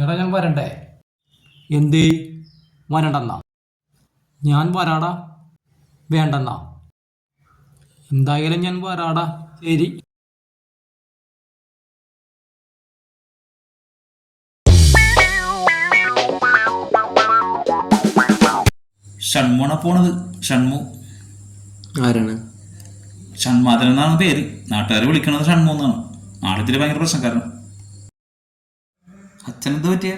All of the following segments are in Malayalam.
എടാ ഞാൻ വരണ്ടേ? എന്തേ വരണ്ടെന്നാ? ഞാൻ വരാടാ. വേണ്ടെന്നാ? എന്തായാലും ഞാൻ വരാടാ. ശരി. ഷൺമുണ പോണത്. ഷൺമു. ആരാണ്? ഷൺമാതൻ എന്നാണ് പേര്. നാട്ടുകാർ വിളിക്കണത് ഷൺമു എന്നാണ്. ആളിത്തിരി ഭയങ്കര പ്രശ്നക്കാരൻ. അച്ഛനെന്ത് പറ്റിയ?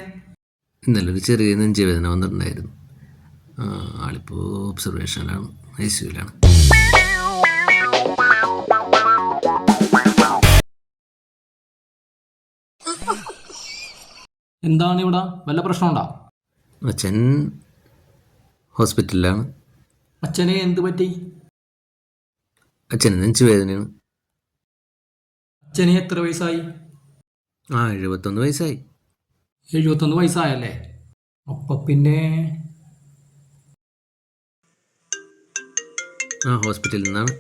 ഇന്നലെ ഒരു ചെറിയ നെഞ്ചുവേദന വന്നിട്ടുണ്ടായിരുന്നു. ആളിപ്പോൾ ഒബ്സർവേഷനിലാണ്, ICUവിലാണ്. എന്താണ് ഇവിടെ വല്ല പ്രശ്നമുണ്ടാ? അച്ഛൻ ഹോസ്പിറ്റലിലാണ്. അച്ഛനെ എന്ത് പറ്റി? അച്ഛന് നെഞ്ചുവേദനയാണ്. അച്ഛന് എത്ര വയസ്സായി? 71 വയസ്സായി. 71 വയസ്സായല്ലേ? അപ്പൊ പിന്നെ ഹോസ്പിറ്റലിൽ നിന്നാണ്.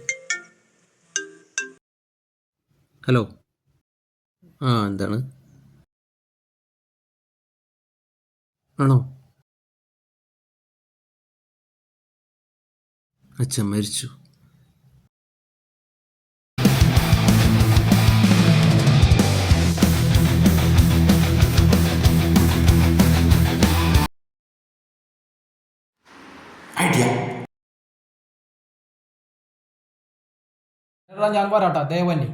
ഹലോ. എന്താണ്? ആണോ? അച്ഛൻ മരിച്ചു. ഐഡിയ. എടാ ഞാൻ വരാട്ടാ ദേവന്നി.